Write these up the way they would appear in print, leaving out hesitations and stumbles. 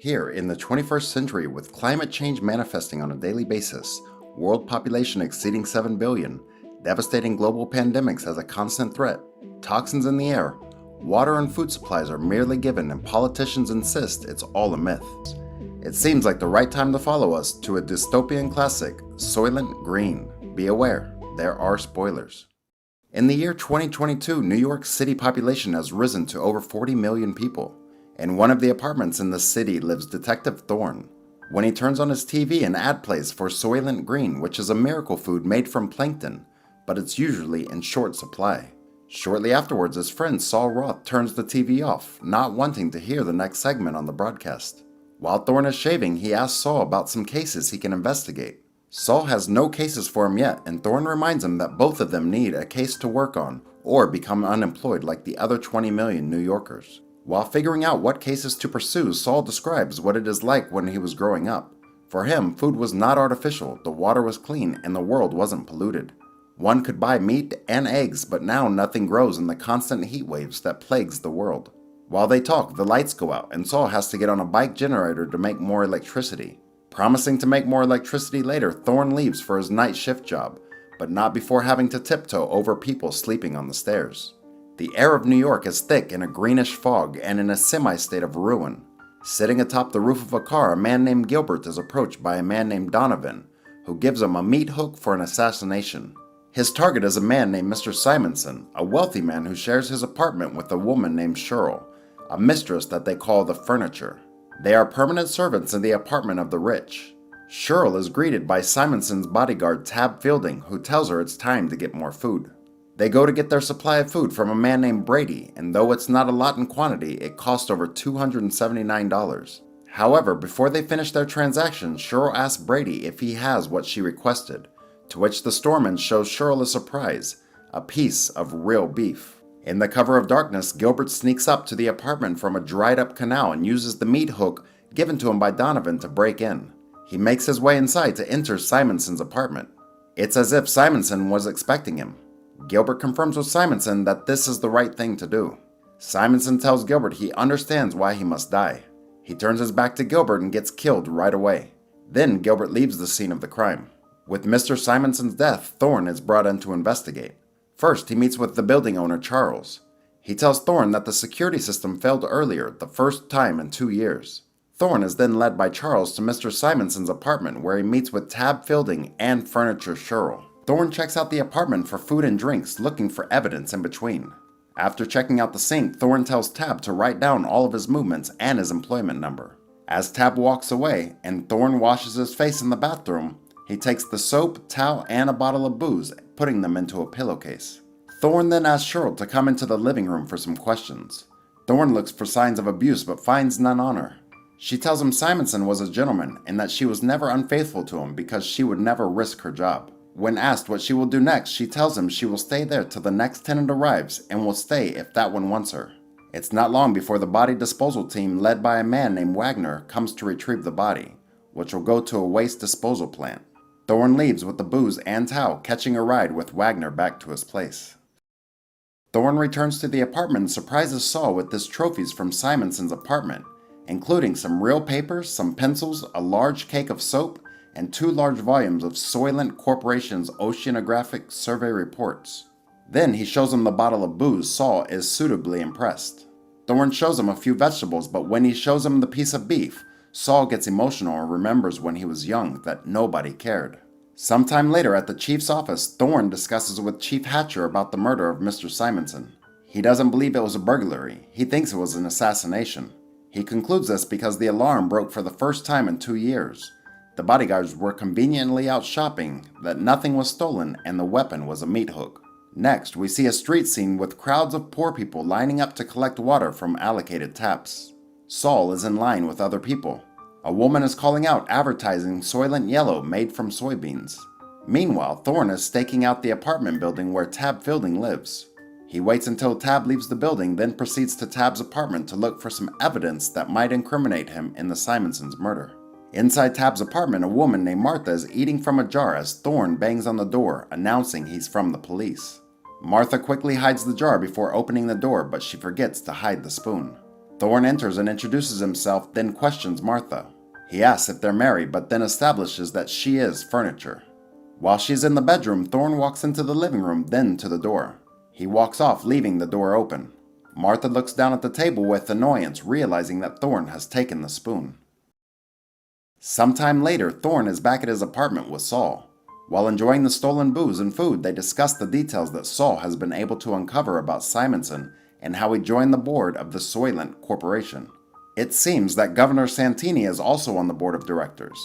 Here, in the 21st century, with climate change manifesting on a daily basis, world population exceeding 7 billion, devastating global pandemics as a constant threat, toxins in the air, water and food supplies are merely given and politicians insist it's all a myth. It seems like the right time to follow us to a dystopian classic, Soylent Green. Be aware, there are spoilers. In the year 2022, New York City population has risen to over 40 million people. In one of the apartments in the city lives Detective Thorne. When he turns on his TV, an ad plays for Soylent Green, which is a miracle food made from plankton, but it's usually in short supply. Shortly afterwards, his friend Saul Roth turns the TV off, not wanting to hear the next segment on the broadcast. While Thorne is shaving, he asks Saul about some cases he can investigate. Saul has no cases for him yet, and Thorne reminds him that both of them need a case to work on or become unemployed like the other 20 million New Yorkers. While figuring out what cases to pursue, Saul describes what it is like when he was growing up. For him, food was not artificial, the water was clean, and the world wasn't polluted. One could buy meat and eggs, but now nothing grows in the constant heat waves that plagues the world. While they talk, the lights go out, and Saul has to get on a bike generator to make more electricity. Promising to make more electricity later, Thorne leaves for his night shift job, but not before having to tiptoe over people sleeping on the stairs. The air of New York is thick in a greenish fog and in a semi-state of ruin. Sitting atop the roof of a car, a man named Gilbert is approached by a man named Donovan, who gives him a meat hook for an assassination. His target is a man named Mr. Simonson, a wealthy man who shares his apartment with a woman named Cheryl, a mistress that they call the Furniture. They are permanent servants in the apartment of the rich. Cheryl is greeted by Simonson's bodyguard Tab Fielding, who tells her it's time to get more food. They go to get their supply of food from a man named Brady, and though it's not a lot in quantity, it costs over $279. However, before they finish their transaction, Cheryl asks Brady if he has what she requested, to which the storeman shows Cheryl a surprise, a piece of real beef. In the cover of darkness, Gilbert sneaks up to the apartment from a dried-up canal and uses the meat hook given to him by Donovan to break in. He makes his way inside to enter Simonson's apartment. It's as if Simonson was expecting him. Gilbert confirms with Simonson that this is the right thing to do. Simonson tells Gilbert he understands why he must die. He turns his back to Gilbert and gets killed right away. Then Gilbert leaves the scene of the crime. With Mr. Simonson's death, Thorne is brought in to investigate. First, he meets with the building owner, Charles. He tells Thorne that the security system failed earlier, the first time in 2 years. Thorne is then led by Charles to Mr. Simonson's apartment, where he meets with Tab Fielding and Furniture Cheryl. Thorne checks out the apartment for food and drinks, looking for evidence in between. After checking out the sink, Thorne tells Tab to write down all of his movements and his employment number. As Tab walks away, and Thorne washes his face in the bathroom, he takes the soap, towel, and a bottle of booze, putting them into a pillowcase. Thorne then asks Cheryl to come into the living room for some questions. Thorne looks for signs of abuse but finds none on her. She tells him Simonson was a gentleman and that she was never unfaithful to him because she would never risk her job. When asked what she will do next, she tells him she will stay there till the next tenant arrives and will stay if that one wants her. It's not long before the body disposal team led by a man named Wagner comes to retrieve the body, which will go to a waste disposal plant. Thorne leaves with the booze and towel, catching a ride with Wagner back to his place. Thorne returns to the apartment and surprises Saul with his trophies from Simonson's apartment, including some real papers, some pencils, a large cake of soap, and 2 large volumes of Soylent Corporation's oceanographic survey reports. Then he shows him the bottle of booze. Saul is suitably impressed. Thorne shows him a few vegetables, but when he shows him the piece of beef, Saul gets emotional and remembers when he was young that nobody cared. Sometime later at the chief's office, Thorne discusses with Chief Hatcher about the murder of Mr. Simonson. He doesn't believe it was a burglary. He thinks it was an assassination. He concludes this because the alarm broke for the first time in 2 years. The bodyguards were conveniently out shopping, that nothing was stolen, and the weapon was a meat hook. Next, we see a street scene with crowds of poor people lining up to collect water from allocated taps. Saul is in line with other people. A woman is calling out advertising Soylent Yellow made from soybeans. Meanwhile, Thorne is staking out the apartment building where Tab Fielding lives. He waits until Tab leaves the building, then proceeds to Tab's apartment to look for some evidence that might incriminate him in the Simonsons' murder. Inside Tab's apartment, a woman named Martha is eating from a jar as Thorne bangs on the door, announcing he's from the police. Martha quickly hides the jar before opening the door, but she forgets to hide the spoon. Thorn enters and introduces himself, then questions Martha. He asks if they're married, but then establishes that she is furniture. While she's in the bedroom, Thorn walks into the living room, then to the door. He walks off, leaving the door open. Martha looks down at the table with annoyance, realizing that Thorn has taken the spoon. Sometime later, Thorn is back at his apartment with Saul. While enjoying the stolen booze and food, they discuss the details that Saul has been able to uncover about Simonson and how he joined the board of the Soylent Corporation. It seems that Governor Santini is also on the board of directors.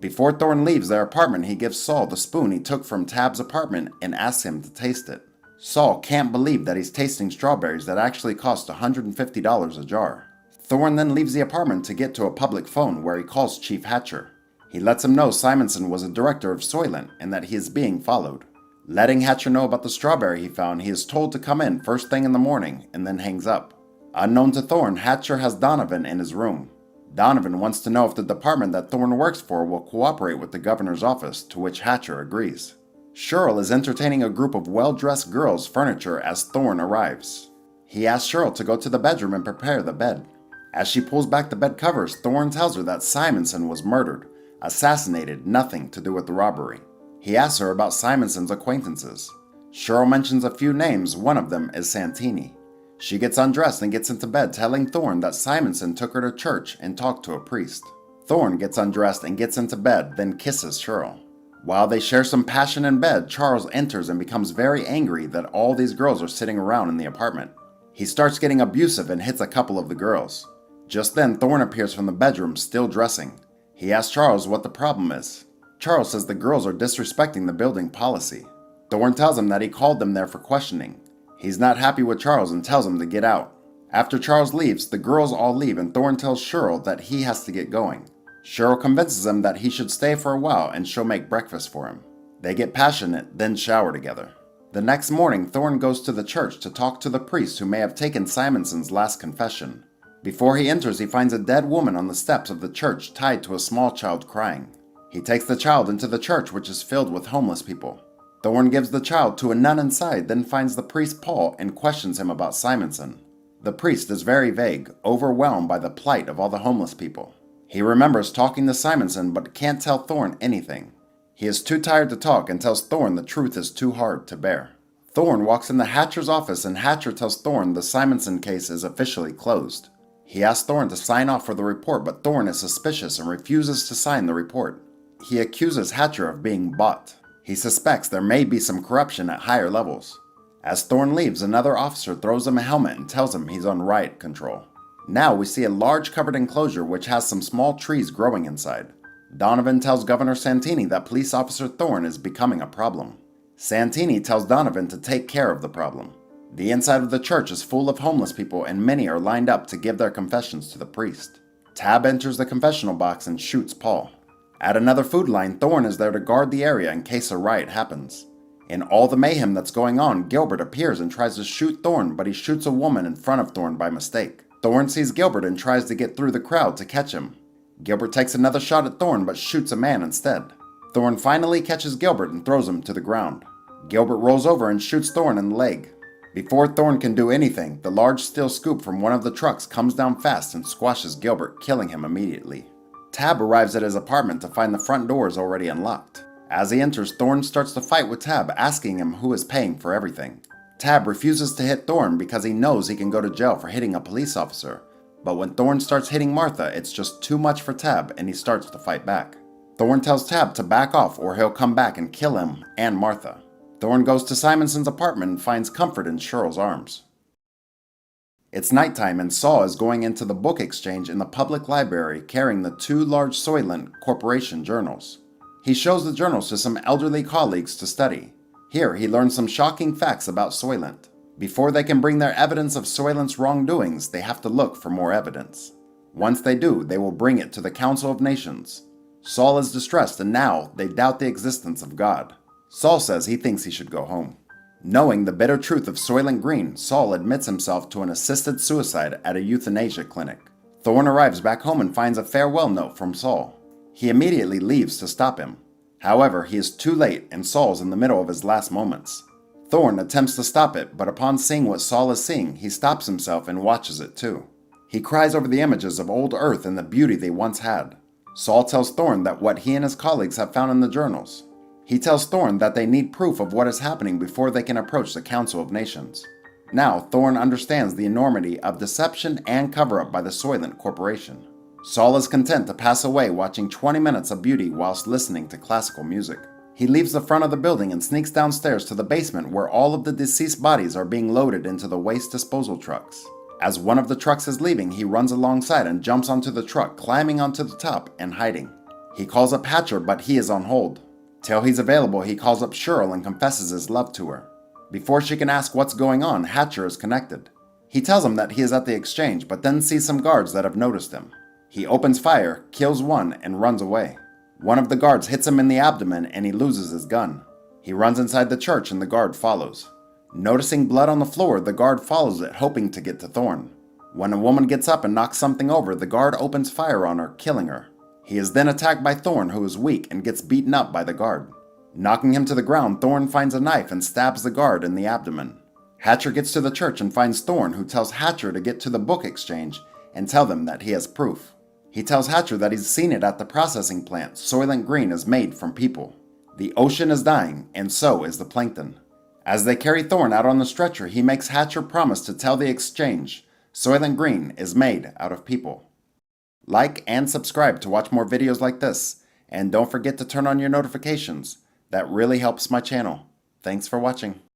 Before Thorn leaves their apartment, he gives Saul the spoon he took from Tab's apartment and asks him to taste it. Saul can't believe that he's tasting strawberries that actually cost $150 a jar. Thorn then leaves the apartment to get to a public phone where he calls Chief Hatcher. He lets him know Simonson was a director of Soylent and that he is being followed. Letting Hatcher know about the strawberry he found, he is told to come in first thing in the morning and then hangs up. Unknown to Thorn, Hatcher has Donovan in his room. Donovan wants to know if the department that Thorn works for will cooperate with the governor's office, to which Hatcher agrees. Cheryl is entertaining a group of well-dressed girls' furniture as Thorn arrives. He asks Cheryl to go to the bedroom and prepare the bed. As she pulls back the bed covers, Thorn tells her that Simonson was murdered, assassinated, nothing to do with the robbery. He asks her about Simonson's acquaintances. Cheryl mentions a few names, one of them is Santini. She gets undressed and gets into bed, telling Thorn that Simonson took her to church and talked to a priest. Thorn gets undressed and gets into bed, then kisses Cheryl. While they share some passion in bed, Charles enters and becomes very angry that all these girls are sitting around in the apartment. He starts getting abusive and hits a couple of the girls. Just then, Thorn appears from the bedroom, still dressing. He asks Charles what the problem is. Charles says the girls are disrespecting the building policy. Thorn tells him that he called them there for questioning. He's not happy with Charles and tells him to get out. After Charles leaves, the girls all leave and Thorn tells Cheryl that he has to get going. Cheryl convinces him that he should stay for a while and she'll make breakfast for him. They get passionate, then shower together. The next morning, Thorn goes to the church to talk to the priest who may have taken Simonson's last confession. Before he enters, he finds a dead woman on the steps of the church tied to a small child crying. He takes the child into the church, which is filled with homeless people. Thorn gives the child to a nun inside, then finds the priest Paul and questions him about Simonson. The priest is very vague, overwhelmed by the plight of all the homeless people. He remembers talking to Simonson but can't tell Thorn anything. He is too tired to talk and tells Thorn the truth is too hard to bear. Thorn walks into Hatcher's office and Hatcher tells Thorn the Simonson case is officially closed. He asks Thorn to sign off for the report, but Thorn is suspicious and refuses to sign the report. He accuses Hatcher of being bought. He suspects there may be some corruption at higher levels. As Thorn leaves, another officer throws him a helmet and tells him he's on riot control. Now we see a large covered enclosure which has some small trees growing inside. Donovan tells Governor Santini that police officer Thorn is becoming a problem. Santini tells Donovan to take care of the problem. The inside of the church is full of homeless people and many are lined up to give their confessions to the priest. Tab enters the confessional box and shoots Paul. At another food line, Thorn is there to guard the area in case a riot happens. In all the mayhem that's going on, Gilbert appears and tries to shoot Thorn, but he shoots a woman in front of Thorn by mistake. Thorn sees Gilbert and tries to get through the crowd to catch him. Gilbert takes another shot at Thorn but shoots a man instead. Thorn finally catches Gilbert and throws him to the ground. Gilbert rolls over and shoots Thorn in the leg. Before Thorn can do anything, the large steel scoop from one of the trucks comes down fast and squashes Gilbert, killing him immediately. Tab arrives at his apartment to find the front door is already unlocked. As he enters, Thorn starts to fight with Tab, asking him who is paying for everything. Tab refuses to hit Thorn because he knows he can go to jail for hitting a police officer. But when Thorn starts hitting Martha, it's just too much for Tab and he starts to fight back. Thorn tells Tab to back off or he'll come back and kill him and Martha. Thorn goes to Simonson's apartment and finds comfort in Cheryl's arms. It's nighttime and Saul is going into the book exchange in the public library carrying the two large Soylent Corporation journals. He shows the journals to some elderly colleagues to study. Here he learns some shocking facts about Soylent. Before they can bring their evidence of Soylent's wrongdoings, they have to look for more evidence. Once they do, they will bring it to the Council of Nations. Saul is distressed and now they doubt the existence of God. Saul says he thinks he should go home. Knowing the bitter truth of Soylent Green, Saul admits himself to an assisted suicide at a euthanasia clinic. Thorn arrives back home and finds a farewell note from Saul. He immediately leaves to stop him. However, he is too late and Saul's in the middle of his last moments. Thorn attempts to stop it, but upon seeing what Saul is seeing, he stops himself and watches it too. He cries over the images of old Earth and the beauty they once had. Saul tells Thorn that what he and his colleagues have found in the journals. He tells Thorn that they need proof of what is happening before they can approach the Council of Nations. Now, Thorn understands the enormity of deception and cover-up by the Soylent Corporation. Saul is content to pass away watching 20 minutes of beauty whilst listening to classical music. He leaves the front of the building and sneaks downstairs to the basement where all of the deceased bodies are being loaded into the waste disposal trucks. As one of the trucks is leaving, he runs alongside and jumps onto the truck, climbing onto the top and hiding. He calls up Hatcher, but he is on hold. Till he's available, he calls up Cheryl and confesses his love to her. Before she can ask what's going on, Hatcher is connected. He tells him that he is at the exchange, but then sees some guards that have noticed him. He opens fire, kills one, and runs away. One of the guards hits him in the abdomen and he loses his gun. He runs inside the church and the guard follows. Noticing blood on the floor, the guard follows it, hoping to get to Thorn. When a woman gets up and knocks something over, the guard opens fire on her, killing her. He is then attacked by Thorn, who is weak and gets beaten up by the guard. Knocking him to the ground, Thorn finds a knife and stabs the guard in the abdomen. Hatcher gets to the church and finds Thorn, who tells Hatcher to get to the book exchange and tell them that he has proof. He tells Hatcher that he's seen it at the processing plant. Soylent Green is made from people. The ocean is dying, and so is the plankton. As they carry Thorn out on the stretcher, he makes Hatcher promise to tell the exchange Soylent Green is made out of people. Like and subscribe to watch more videos like this, and don't forget to turn on your notifications. That really helps my channel. Thanks for watching.